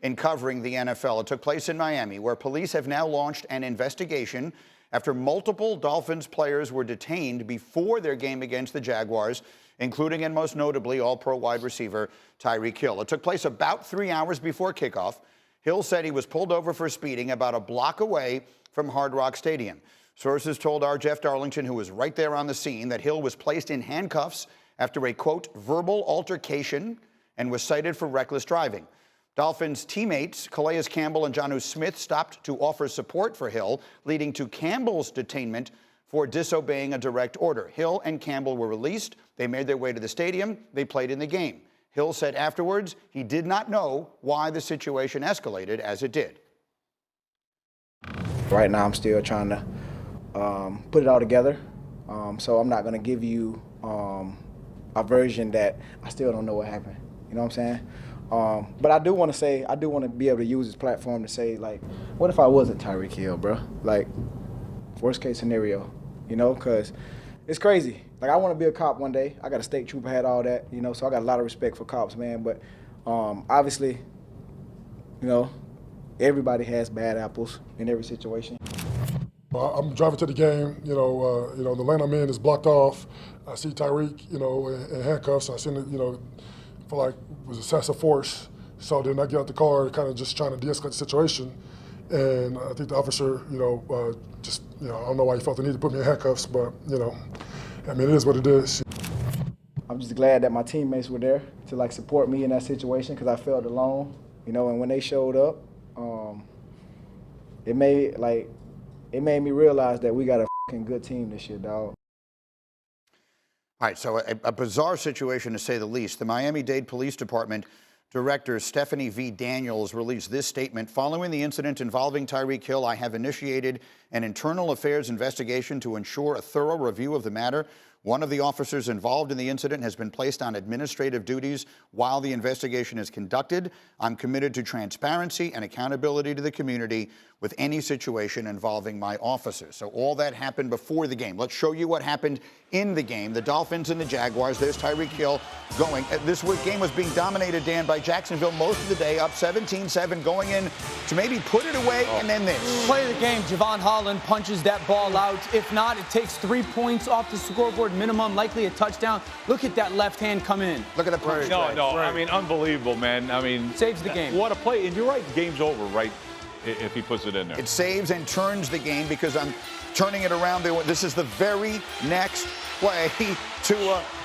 in covering the NFL. It took place in Miami, where police have now launched an investigation after multiple Dolphins players were detained before their game against the Jaguars, including and most notably All-Pro wide receiver Tyreek Hill. It took place about 3 hours before kickoff. Hill said he was pulled over for speeding about a block away from Hard Rock Stadium. Sources told our Jeff Darlington, who was right there on the scene, that Hill was placed in handcuffs after a, quote, verbal altercation and was cited for reckless driving. Dolphins teammates Calais Campbell and Jonnu Smith stopped to offer support for Hill, leading to Campbell's detainment for disobeying a direct order. Hill and Campbell were released. They made their way to the stadium. They played in the game. Hill said afterwards he did not know why the situation escalated as it did. Right now I'm still trying to put it all together, so I'm not going to give you a version that I still don't know what happened. You know what I'm saying? But I do want to be able to use this platform to say, like, what if I wasn't Tyreek Hill, bro? Like, worst case scenario, you know, because it's crazy. Like, I want to be a cop one day. I got a state trooper, had all that, you know, so I got a lot of respect for cops, man. But obviously, you know, everybody has bad apples in every situation. I'm driving to the game. The lane I'm in is blocked off. I see Tyreek, in handcuffs. I seen it, feel like it was excessive force. So then I get out the car, kind of just trying to de-escalate the situation. And I think the officer, I don't know why he felt the need to put me in handcuffs, but, it is what it is. I'm just glad that my teammates were there to, like, support me in that situation because I felt alone, and when they showed up, it made me realize that we got a fucking good team this year, dog. All right, so a bizarre situation to say the least. The Miami-Dade Police Department Director Stephanie V. Daniels released this statement. Following the incident involving Tyreek Hill, I have initiated an internal affairs investigation to ensure a thorough review of the matter. One of the officers involved in the incident has been placed on administrative duties while the investigation is conducted. I'm committed to transparency and accountability to the community with any situation involving my officers. So all that happened before the game. Let's show you what happened in the game. The Dolphins and the Jaguars. There's Tyreek Hill going. This game was being dominated, Dan, by Jacksonville most of the day, up 17-7, going in to maybe put it away, and then this. Play of the game, Javon Holland punches that ball out. If not, it takes 3 points off the scoreboard minimum, likely a touchdown. Look at that left hand come in. Look at the punch. I mean, unbelievable, man. I mean, saves the game. What a play. And you're right, the game's over, right, if he puts it in there. It saves and turns the game because I'm turning it around. This is the very next play to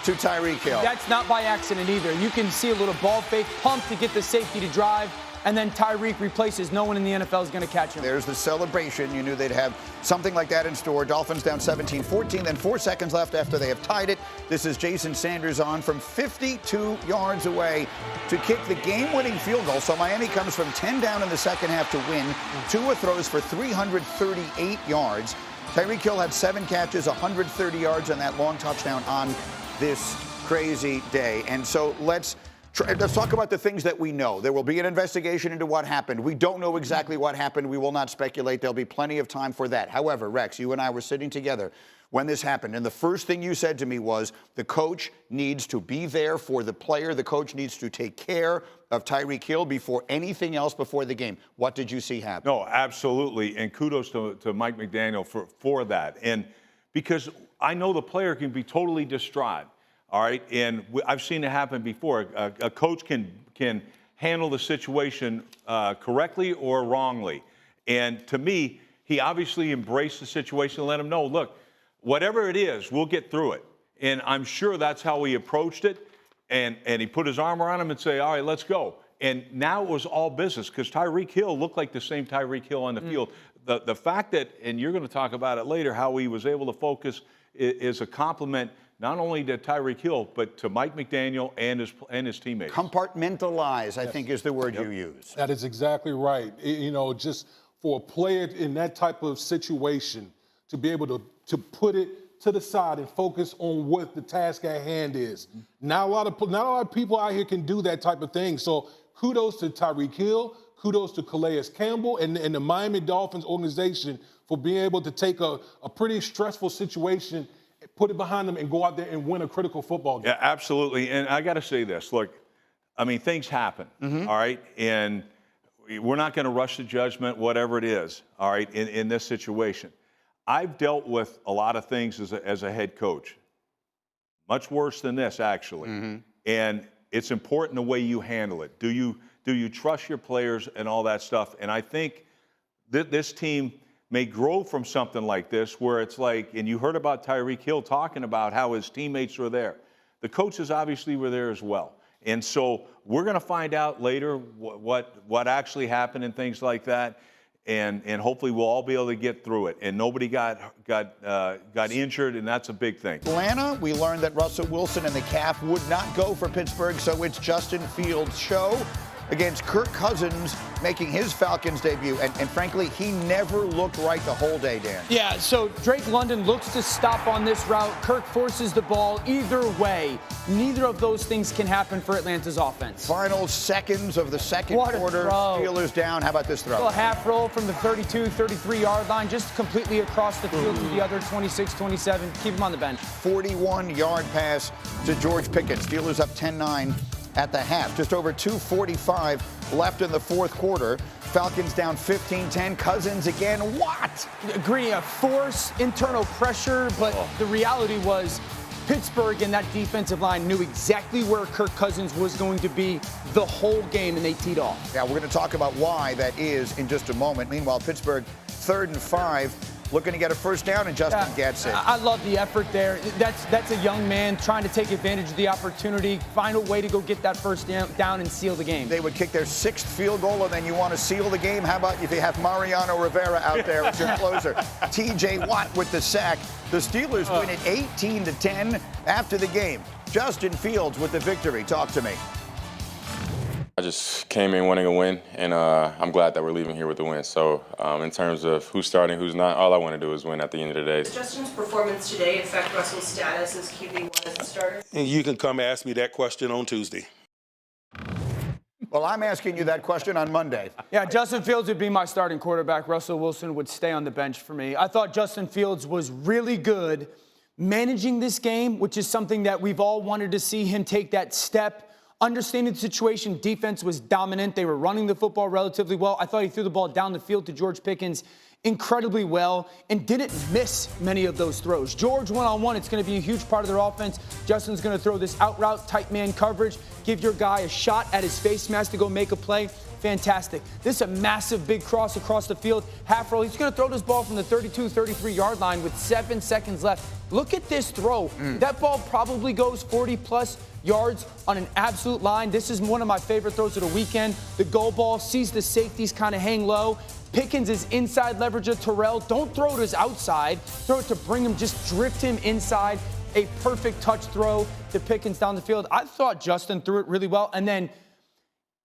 Tyreek Hill. That's not by accident either. You can see a little ball fake, pump to get the safety to drive, and then Tyreek replaces. No one in the NFL is going to catch him. There's the celebration. You knew they'd have something like that in store. Dolphins down 17-14, then 4 seconds left after they have tied it. This is Jason Sanders on from 52 yards away to kick the game-winning field goal. So Miami comes from 10 down in the second half to win. Tua throws for 338 yards. Tyreek Hill had 7 catches, 130 yards, and that long touchdown on this crazy day. And so let's talk about the things that we know. There will be an investigation into what happened. We don't know exactly what happened. We will not speculate. There'll be plenty of time for that. However, Rex, you and I were sitting together when this happened, and the first thing you said to me was the coach needs to be there for the player. The coach needs to take care of Tyreek Hill before anything else before the game. What did you see happen? No, absolutely, and kudos to Mike McDaniel for that. And because I know the player can be totally distraught, all right? And I've seen it happen before. A coach can handle the situation correctly or wrongly. And to me, he obviously embraced the situation and let him know, look, whatever it is, we'll get through it. And I'm sure that's how he approached it. And he put his arm around him and say, all right, let's go. And now it was all business because Tyreek Hill looked like the same Tyreek Hill on the field. The fact that, and you're going to talk about it later, how he was able to focus is a compliment not only to Tyreek Hill, but to Mike McDaniel and his teammates. Compartmentalize, I think, is the word you use. That is exactly right. Just for a player in that type of situation to be able to put it to the side and focus on what the task at hand is. Not a lot of people out here can do that type of thing. So kudos to Tyreek Hill, kudos to Calais Campbell and the Miami Dolphins organization for being able to take a pretty stressful situation, put it behind them, and go out there and win a critical football game. Yeah, absolutely. And I got to say this. Look, I mean, things happen, all right? And we're not going to rush to judgment, whatever it is, all right, in this situation. I've dealt with a lot of things as a head coach, much worse than this, actually. And it's important the way you handle it. Do you trust your players and all that stuff? And I think that this team may grow from something like this where it's like, and you heard about Tyreek Hill talking about how his teammates were there. The coaches obviously were there as well. And so we're going to find out later what actually happened and things like that. And hopefully we'll all be able to get through it. And nobody got injured, and that's a big thing. Atlanta, we learned that Russell Wilson and the calf would not go for Pittsburgh, so it's Justin Fields' show against Kirk Cousins making his Falcons debut. And frankly, he never looked right the whole day, Dan. Yeah, so Drake London looks to stop on this route. Kirk forces the ball. Either way, neither of those things can happen for Atlanta's offense. Final seconds of the second quarter. Steelers down. How about this throw? A half roll from the 32, 33-yard line, just completely across the field to the other 26, 27. Keep him on the bench. 41-yard pass to George Pickett. Steelers up 10-9 at the half. Just over 2:45 left in the fourth quarter. Falcons down 15-10. Cousins again. What? Agree, force internal pressure, but the reality was Pittsburgh and that defensive line knew exactly where Kirk Cousins was going to be the whole game, and they teed off. Yeah, we're going to talk about why that is in just a moment. Meanwhile, Pittsburgh 3rd and 5. Looking to get a first down, and Justin gets it. I love the effort there. That's a young man trying to take advantage of the opportunity, find a way to go get that first down and seal the game. They would kick their 6th field goal, and then you want to seal the game. How about if you have Mariano Rivera out there as your closer? T.J. Watt with the sack. The Steelers win it 18-10 after the game. Justin Fields with the victory. Talk to me. I just came in wanting a win, and I'm glad that we're leaving here with a win. So in terms of who's starting, who's not, all I want to do is win at the end of the day. Does Justin's performance today affect Russell's status as QB1 as a starter? And you can come ask me that question on Tuesday. Well, I'm asking you that question on Monday. Yeah, Justin Fields would be my starting quarterback. Russell Wilson would stay on the bench for me. I thought Justin Fields was really good managing this game, which is something that we've all wanted to see him take that step. Understanding the situation, defense was dominant. They were running the football relatively well. I thought he threw the ball down the field to George Pickens incredibly well and didn't miss many of those throws. George one-on-one, it's going to be a huge part of their offense. Justin's going to throw this out route, tight man coverage, give your guy a shot at his face mask to go make a play. Fantastic. This is a massive big cross across the field. Half roll. He's going to throw this ball from the 32, 33-yard line with 7 seconds left. Look at this throw. That ball probably goes 40-plus yards on an absolute line. This is one of my favorite throws of the weekend. The goal ball sees the safeties kind of hang low. Pickens is inside leverage of Terrell. Don't throw it as outside. Throw it to bring him, just drift him inside. A perfect touch throw to Pickens down the field. I thought Justin threw it really well. And then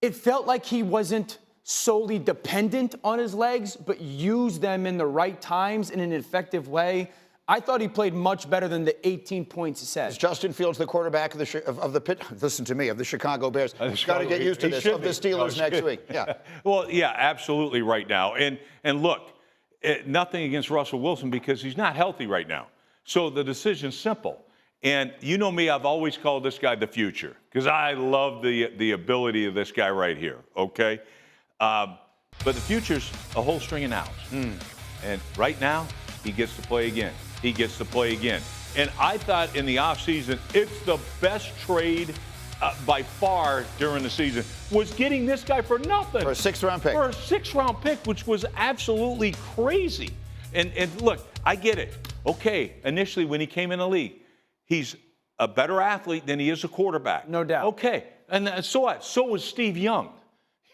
it felt like he wasn't solely dependent on his legs, but used them in the right times in an effective way. I thought he played much better than the 18 points it says. Is Justin Fields the quarterback of the Chicago Bears? Got to get used to this, of the Steelers next week. Yeah. Well, yeah, absolutely right now. And look, nothing against Russell Wilson because he's not healthy right now. So the decision's simple. And you know me, I've always called this guy the future because I love the ability of this guy right here, okay? But the future's a whole string of nows. And right now, he gets to play again. He gets to play again. And I thought in the offseason, it's the best trade by far during the season, was getting this guy for nothing. For a 6th-round pick. For a 6th-round pick, which was absolutely crazy. And look, I get it. Okay, initially when he came in the league, he's a better athlete than he is a quarterback. No doubt. Okay, and so what? So was Steve Young.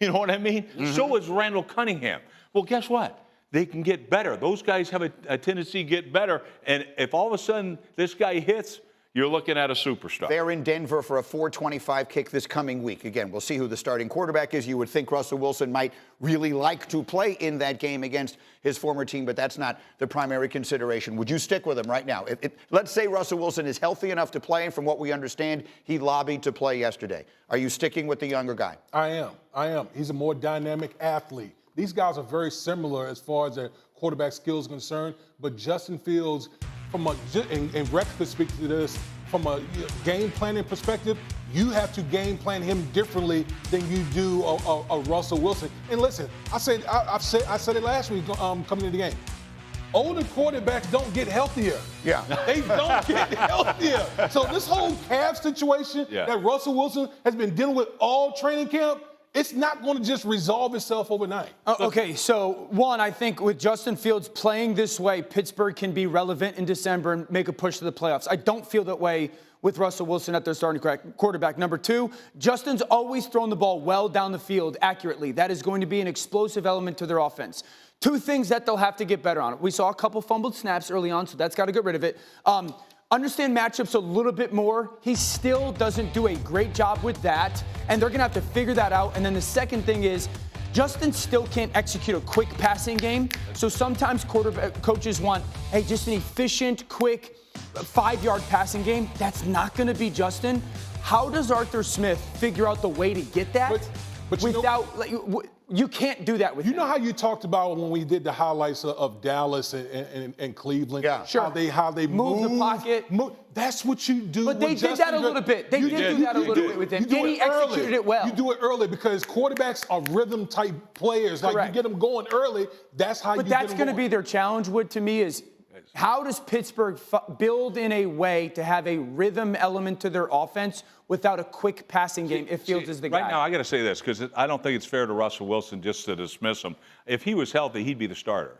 You know what I mean? So was Randall Cunningham. Well, guess what? They can get better. Those guys have a tendency to get better. And if all of a sudden this guy hits, you're looking at a superstar. They're in Denver for a 425 kick this coming week. Again, we'll see who the starting quarterback is. You would think Russell Wilson might really like to play in that game against his former team, but that's not the primary consideration. Would you stick with him right now? Let's say Russell Wilson is healthy enough to play, and from what we understand, he lobbied to play yesterday. Are you sticking with the younger guy? I am. He's a more dynamic athlete. These guys are very similar as far as their quarterback skills are concerned, but Justin Fields, and Rex could speak to this, from a game planning perspective, you have to game plan him differently than you do a Russell Wilson. And listen, I said it last week coming into the game. Older quarterbacks don't get healthier. Yeah. They don't get healthier. So this whole calf situation that Russell Wilson has been dealing with all training camp, it's not going to just resolve itself overnight. Okay, so one, I think with Justin Fields playing this way, Pittsburgh can be relevant in December and make a push to the playoffs. I don't feel that way with Russell Wilson at their starting quarterback. Number two, Justin's always thrown the ball well down the field accurately. That is going to be an explosive element to their offense. Two things that they'll have to get better on. We saw a couple fumbled snaps early on, so that's got to get rid of it. Understand matchups a little bit more. He still doesn't do a great job with that, and they're going to have to figure that out. And then the second thing is, Justin still can't execute a quick passing game. So sometimes quarterback coaches want, hey, just an efficient, quick 5-yard passing game. That's not going to be Justin. How does Arthur Smith figure out the way to get that but without you can't do that with him. You know how you talked about when we did the highlights of Dallas and Cleveland? Yeah. Sure. How they move the pocket. That's what you do. But they did that a little bit. They did do that a little bit with him. And he executed it well. You do it early because quarterbacks are rhythm-type players. Correct. Like, you get them going early, that's how you get them going. But that's going to be their challenge, Wood, to me, is how does Pittsburgh build in a way to have a rhythm element to their offense without a quick passing game if Fields is the guy? Right now, I got to say this because I don't think it's fair to Russell Wilson just to dismiss him. If he was healthy, he'd be the starter.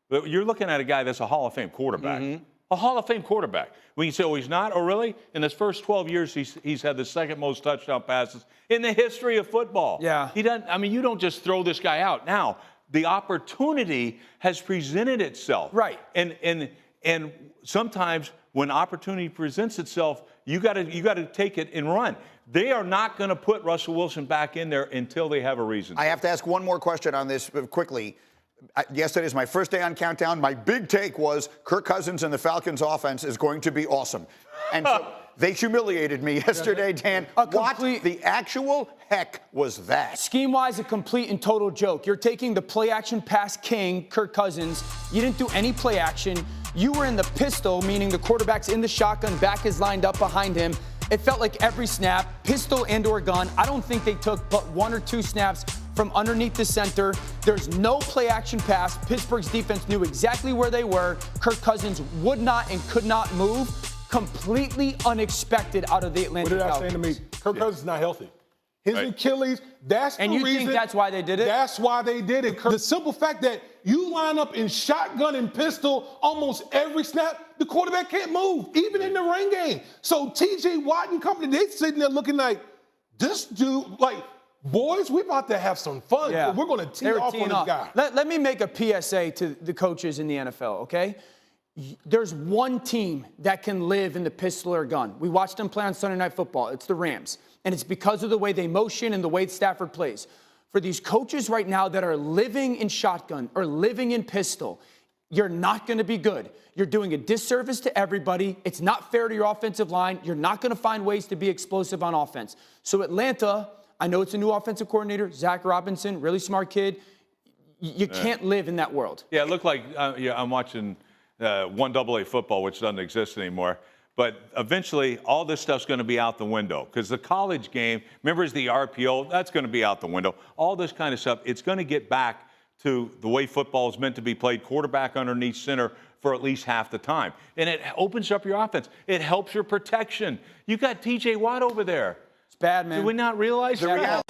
But you're looking at a guy that's a Hall of Fame quarterback. Mm-hmm. A Hall of Fame quarterback. When you say, oh, he's not? Oh, really? In his first 12 years, he's had the second most touchdown passes in the history of football. Yeah. He doesn't. I mean, you don't just throw this guy out. Now, the opportunity has presented itself. Right. And sometimes when opportunity presents itself, you got to take it and run. They are not going to put Russell Wilson back in there until they have a reason. I have to ask one more question on this quickly. Yesterday is my first day on Countdown. My big take was Kirk Cousins and the Falcons offense is going to be awesome. And so they humiliated me yesterday, Dan. What the actual heck was that? Scheme-wise, a complete and total joke. You're taking the play-action pass king, Kirk Cousins. You didn't do any play-action. You were in the pistol, meaning the quarterback's in the shotgun, back is lined up behind him. It felt like every snap, pistol and or gun. I don't think they took but 1 or 2 snaps from underneath the center. There's no play-action pass. Pittsburgh's defense knew exactly where they were. Kirk Cousins would not and could not move. Completely unexpected out of the Atlanta Falcons. What did I say to me? Kirk Cousins is not healthy. His Achilles, that's the reason. And you think that's why they did it? That's why they did it. The simple fact that you line up in shotgun and pistol almost every snap, the quarterback can't move, even in the rain game. So T.J. Watt and company, they sitting there looking like, this dude, like, boys, we're about to have some fun. Yeah. We're going to tee off on this guy. Let me make a PSA to the coaches in the NFL, okay? There's one team that can live in the pistol or gun. We watched them play on Sunday Night Football. It's the Rams. And it's because of the way they motion and the way Stafford plays. For these coaches right now that are living in shotgun or living in pistol, you're not going to be good. You're doing a disservice to everybody. It's not fair to your offensive line. You're not going to find ways to be explosive on offense. So Atlanta, I know it's a new offensive coordinator, Zach Robinson, really smart kid. You can't live in that world. Yeah, it looked like I'm watching 1AA football, which doesn't exist anymore. But eventually, all this stuff's going to be out the window because the college game, remember, is the RPO, that's going to be out the window. All this kind of stuff, it's going to get back to the way football is meant to be played, quarterback underneath center for at least half the time. And it opens up your offense. It helps your protection. You got T.J. Watt over there. It's bad, man. Did we not realize that?